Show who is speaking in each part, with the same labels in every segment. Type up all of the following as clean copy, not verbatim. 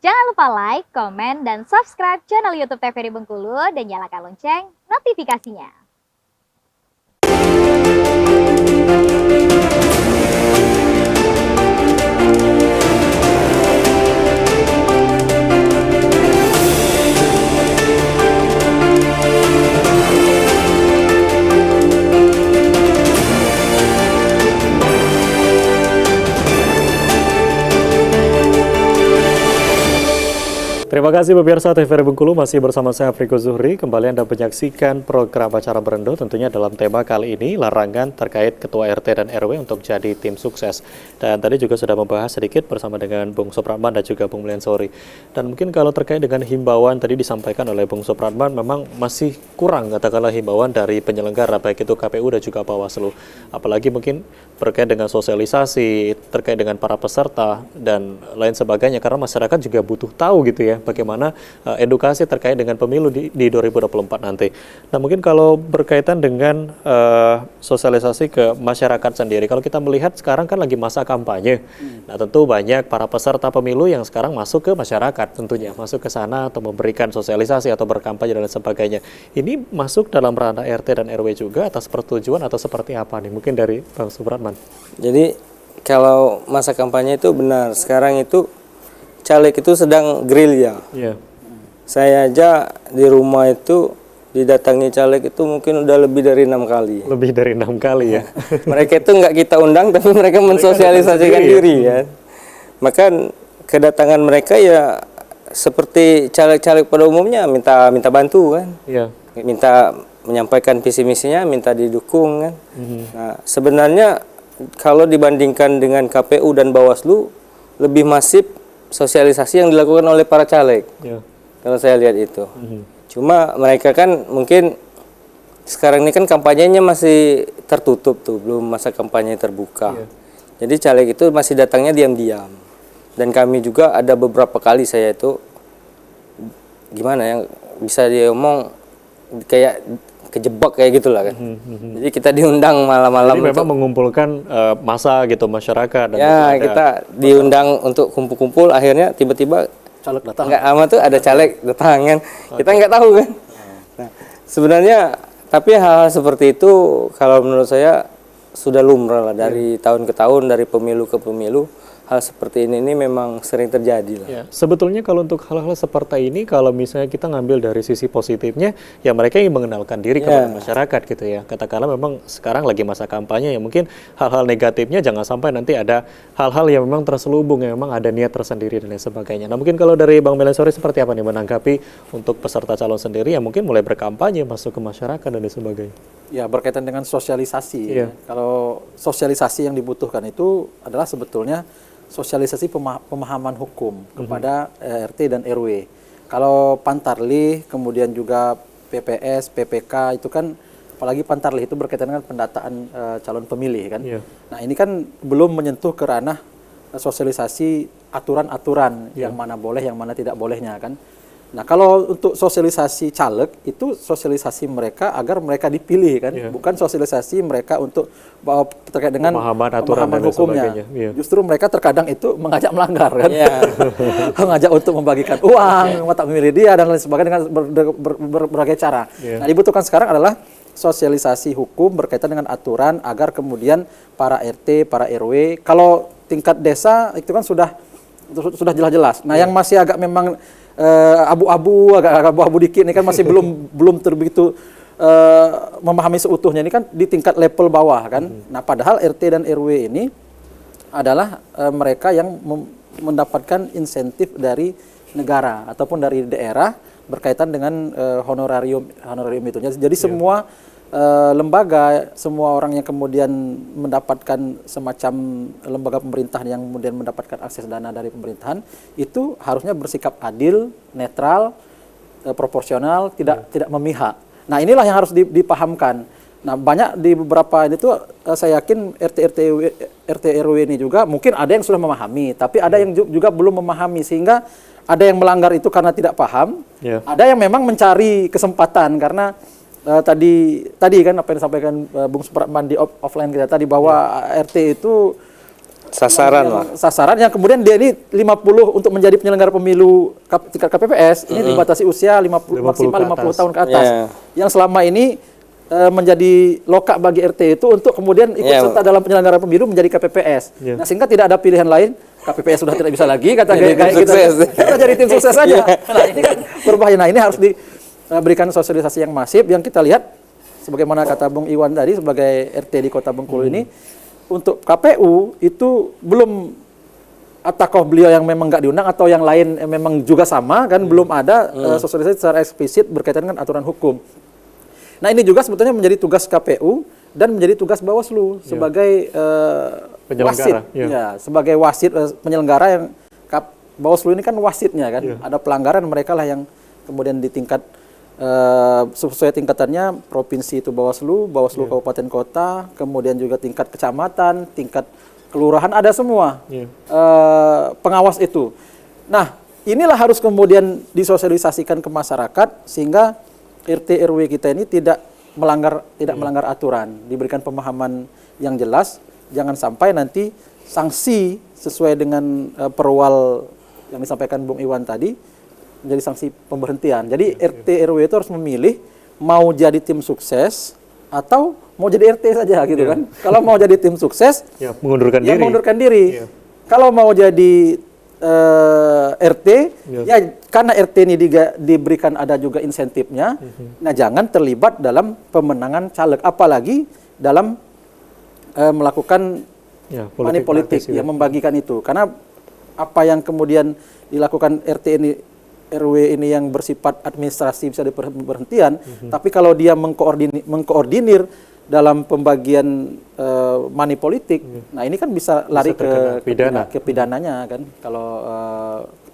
Speaker 1: Jangan lupa like, komen, dan subscribe channel YouTube TVRI Bengkulu dan nyalakan lonceng notifikasinya.
Speaker 2: Terima kasih pemirsa TVRI Bengkulu, masih bersama saya Afriko Zuhri. Kembali Anda menyaksikan program acara Berendo, tentunya dalam tema kali ini larangan terkait Ketua RT dan RW untuk jadi tim sukses. Dan tadi juga sudah membahas sedikit bersama dengan Bung Supratman dan juga Bung Mulyantsoeri. Dan mungkin kalau terkait dengan himbauan tadi disampaikan oleh Bung Supratman, memang masih kurang katakanlah himbauan dari penyelenggara, baik itu KPU dan juga Bawaslu. Apalagi mungkin terkait dengan sosialisasi, terkait dengan para peserta dan lain sebagainya, karena masyarakat juga butuh tahu gitu ya, bagaimana edukasi terkait dengan pemilu di 2024 nanti. Nah mungkin kalau berkaitan dengan sosialisasi ke masyarakat sendiri, kalau kita melihat sekarang kan lagi masa kampanye. Nah tentu banyak para peserta pemilu yang sekarang masuk ke masyarakat tentunya, masuk ke sana atau memberikan sosialisasi atau berkampanye dan lain sebagainya. Ini masuk dalam ranah RT dan RW juga atas persetujuan atau seperti apa nih? Mungkin dari Bang Supratman.
Speaker 3: Jadi kalau masa kampanye itu benar, sekarang itu caleg itu sedang gerilya.
Speaker 2: Iya.
Speaker 3: Saya aja di rumah itu didatangi caleg itu mungkin udah lebih dari 6 kali.
Speaker 2: Lebih dari 6 kali ya.
Speaker 3: Mereka itu nggak kita undang, tapi mereka mensosialisasikan diri ya. Maka kedatangan mereka ya seperti caleg-caleg pada umumnya, minta bantu kan.
Speaker 2: Iya.
Speaker 3: Minta menyampaikan visi misinya, minta didukung kan. Nah, sebenarnya kalau dibandingkan dengan KPU dan Bawaslu lebih masif sosialisasi yang dilakukan oleh para caleg.
Speaker 2: Ya.
Speaker 3: Kalau saya lihat itu. Cuma mereka kan mungkin sekarang ini kan kampanyenya masih tertutup tuh, belum masa kampanye terbuka.
Speaker 2: Ya.
Speaker 3: Jadi caleg itu masih datangnya diam-diam. Dan kami juga ada beberapa kali saya itu gimana ya, bisa diomong kayak kejebak kayak gitulah kan. Jadi kita diundang malam-malam.
Speaker 2: Jadi memang mengumpulkan massa gitu masyarakat. Dan
Speaker 3: ya kita diundang untuk kumpul-kumpul, akhirnya tiba-tiba
Speaker 4: caleg datang.
Speaker 3: Nggak lama tuh ada caleg datang kan. Kita nggak tahu kan. Nah, sebenarnya tapi hal-hal seperti itu kalau menurut saya sudah lumrah lah dari tahun ke tahun, dari pemilu ke pemilu. Hal seperti ini memang sering terjadi lah.
Speaker 2: Ya, sebetulnya kalau untuk hal-hal seperti ini, kalau misalnya kita ngambil dari sisi positifnya, ya mereka ingin mengenalkan diri kepada masyarakat gitu ya. Katakanlah memang sekarang lagi masa kampanye, ya mungkin hal-hal negatifnya jangan sampai nanti ada hal-hal yang memang terselubung, yang memang ada niat tersendiri dan lain sebagainya. Nah mungkin kalau dari Bang Mulyantsoeri seperti apa nih menanggapi untuk peserta calon sendiri yang mungkin mulai berkampanye, masuk ke masyarakat dan lain sebagainya?
Speaker 4: Ya berkaitan dengan sosialisasi.
Speaker 2: Iya.
Speaker 4: Kalau sosialisasi yang dibutuhkan itu adalah sebetulnya sosialisasi pemahaman hukum kepada RT dan RW. Kalau Pantarlih, kemudian juga PPS, PPK itu kan, apalagi Pantarlih itu berkaitan dengan pendataan calon pemilih kan.
Speaker 2: Iya.
Speaker 4: Nah ini kan belum menyentuh ke ranah sosialisasi aturan-aturan yang mana boleh, yang mana tidak bolehnya kan. Nah kalau untuk sosialisasi caleg itu sosialisasi mereka agar mereka dipilih kan, bukan sosialisasi mereka untuk terkait dengan
Speaker 2: pemahaman aturan dan
Speaker 4: hukumnya.
Speaker 2: Iya.
Speaker 4: Justru mereka terkadang itu mengajak melanggar kan, mengajak untuk membagikan uang, tak memilih dia dan lain sebagainya dengan berbagai cara. Nah dibutuhkan sekarang adalah sosialisasi hukum berkaitan dengan aturan agar kemudian para RT, para RW, kalau tingkat desa itu kan sudah jelas-jelas. Nah yang masih agak memang abu-abu, agak abu-abu dikit ini kan masih belum terbegitu memahami seutuhnya, ini kan di tingkat level bawah kan. Nah padahal RT dan RW ini adalah mereka yang mendapatkan insentif dari negara ataupun dari daerah berkaitan dengan honorarium itu. Jadi semua lembaga, semua orang yang kemudian mendapatkan semacam lembaga pemerintahan yang kemudian mendapatkan akses dana dari pemerintahan itu harusnya bersikap adil, netral, proporsional, tidak memihak. Nah inilah yang harus dipahamkan. Nah banyak di beberapa ini tuh saya yakin RT RW ini juga mungkin ada yang sudah memahami, tapi ada yang juga belum memahami, sehingga ada yang melanggar itu karena tidak paham, ada yang memang mencari kesempatan karena tadi kan apa yang disampaikan Bung Supratman di offline kita tadi bahwa RT itu
Speaker 3: Sasaran lah.
Speaker 4: Sasaran yang kemudian dia ini 50 untuk menjadi penyelenggara pemilu tingkat KPPS ini dibatasi usia 50 maksimal 50 tahun ke atas. Yang selama ini menjadi lokak bagi RT itu untuk kemudian ikut serta dalam penyelenggaraan pemilu menjadi KPPS. Nah, sehingga tidak ada pilihan lain, KPPS sudah tidak bisa lagi kata kayak kita jadi tim sukses saja. Nah, ini kan berbahaya. Nah, ini harus diberikan sosialisasi yang masif yang kita lihat sebagaimana kata Bung Iwan tadi sebagai RT di Kota Bengkulu ini. Untuk KPU itu belum ataukah beliau yang memang nggak diundang atau yang lain memang juga sama kan belum ada sosialisasi secara eksplisit berkaitan dengan aturan hukum. Nah ini juga sebetulnya menjadi tugas KPU dan menjadi tugas Bawaslu sebagai wasit, sebagai wasit penyelenggara yang Bawaslu ini kan wasitnya kan ada pelanggaran mereka lah yang kemudian di tingkat sesuai tingkatannya provinsi itu Bawaslu kabupaten kota, kemudian juga tingkat kecamatan, tingkat kelurahan ada semua pengawas itu. Nah inilah harus kemudian disosialisasikan ke masyarakat sehingga RT RW kita ini tidak melanggar aturan, diberikan pemahaman yang jelas, jangan sampai nanti sanksi sesuai dengan perwal yang disampaikan Bung Iwan tadi menjadi sanksi pemberhentian. Jadi RT RW itu harus memilih mau jadi tim sukses atau mau jadi RT saja gitu kan. Kalau mau jadi tim sukses mengundurkan diri. Kalau mau jadi RT karena RT ini diberikan ada juga insentifnya. Nah, jangan terlibat dalam pemenangan caleg apalagi dalam melakukan money politik membagikan itu. Karena apa yang kemudian dilakukan RT ini RW ini yang bersifat administrasi bisa diberhentian, tapi kalau dia mengkoordinir dalam pembagian money politik, nah ini kan bisa lari ke pidananya kan kalau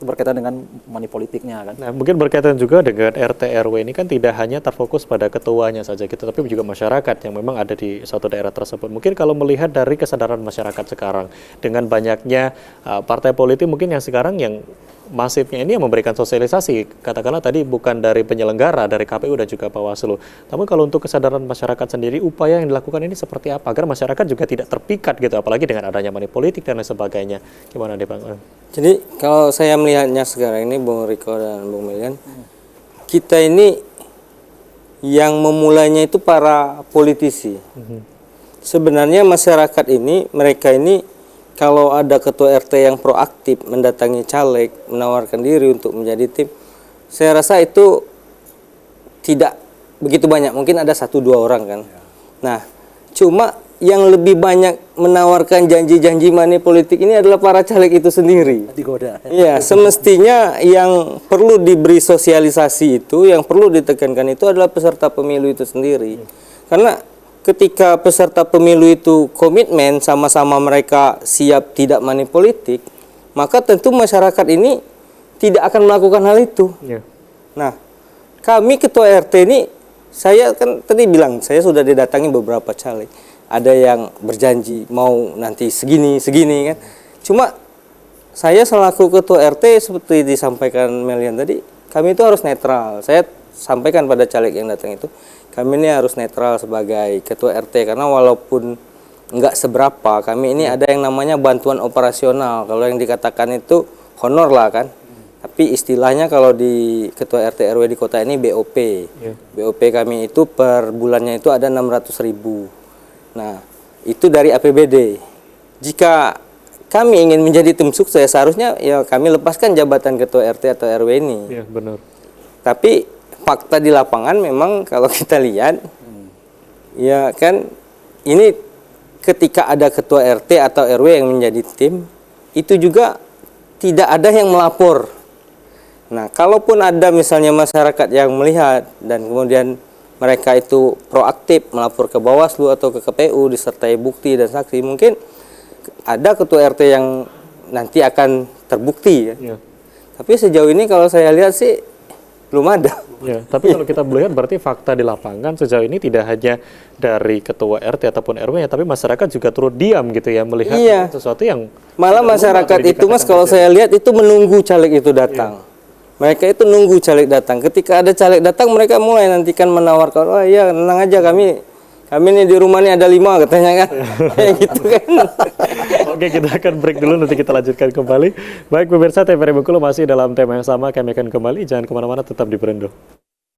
Speaker 4: berkaitan dengan money politiknya kan.
Speaker 2: Nah, mungkin berkaitan juga dengan RT RW ini kan tidak hanya terfokus pada ketuanya saja gitu, tapi juga masyarakat yang memang ada di suatu daerah tersebut. Mungkin kalau melihat dari kesadaran masyarakat sekarang dengan banyaknya partai politik mungkin yang sekarang yang masifnya ini yang memberikan sosialisasi, katakanlah tadi bukan dari penyelenggara, dari KPU dan juga Bawaslu. Namun kalau untuk kesadaran masyarakat sendiri, upaya yang dilakukan ini seperti apa? Agar masyarakat juga tidak terpikat gitu, apalagi dengan adanya money politik dan lain sebagainya. Gimana deh Bang? Jadi
Speaker 3: kalau saya melihatnya sekarang ini Bung Riko dan Bung Milian, kita ini yang memulainya itu para politisi. Sebenarnya masyarakat ini, mereka ini kalau ada ketua RT yang proaktif mendatangi caleg, menawarkan diri untuk menjadi tim, saya rasa itu tidak begitu banyak. Mungkin ada 1-2 orang kan. Nah, cuma yang lebih banyak menawarkan janji-janji money politik ini adalah para caleg itu sendiri.
Speaker 4: Digoda.
Speaker 3: Iya, semestinya yang perlu diberi sosialisasi itu, yang perlu ditekankan itu adalah peserta pemilu itu sendiri. Karena ketika peserta pemilu itu komitmen sama-sama mereka siap tidak money politik, maka tentu masyarakat ini tidak akan melakukan hal itu. Nah, kami ketua RT ini, saya kan tadi bilang saya sudah didatangi beberapa caleg. Ada yang berjanji mau nanti segini kan. Cuma saya selaku ketua RT seperti disampaikan Melian tadi, kami itu harus netral. Saya sampaikan pada caleg yang datang itu, kami ini harus netral sebagai ketua RT karena walaupun nggak seberapa, kami ini ada yang namanya bantuan operasional. Kalau yang dikatakan itu honor lah kan. Tapi istilahnya kalau di ketua RT RW di kota ini BOP. BOP kami itu per bulannya itu ada 600.000. Nah, itu dari APBD. Jika kami ingin menjadi tim sukses, seharusnya ya kami lepaskan jabatan ketua RT atau RW ini.
Speaker 2: Iya, benar.
Speaker 3: Tapi fakta di lapangan memang kalau kita lihat, ya kan ini ketika ada ketua RT atau RW yang menjadi tim, itu juga tidak ada yang melapor. Nah, kalaupun ada misalnya masyarakat yang melihat dan kemudian mereka itu proaktif melapor ke Bawaslu atau ke KPU disertai bukti dan saksi, mungkin ada ketua RT yang nanti akan terbukti ya. Tapi sejauh ini kalau saya lihat sih belum ada.
Speaker 2: Ya, tapi kalau kita melihat berarti fakta di lapangan sejauh ini tidak hanya dari ketua RT ataupun RW, tapi masyarakat juga turut diam gitu ya melihat sesuatu yang
Speaker 3: malah masyarakat itu Mas kalau saya lihat itu menunggu caleg itu datang. Mereka itu nunggu caleg datang. Ketika ada caleg datang, mereka mulai nanti kan menawarkan, oh iya tenang aja kami nih di rumah nih ada 5 katanya kan. Kayak gitu kan.
Speaker 2: Oke, kita akan break dulu, nanti kita lanjutkan kembali. Baik pemirsa, TVRI Bengkulu masih dalam tema yang sama, kami akan kembali. Jangan kemana-mana, tetap di Berendo.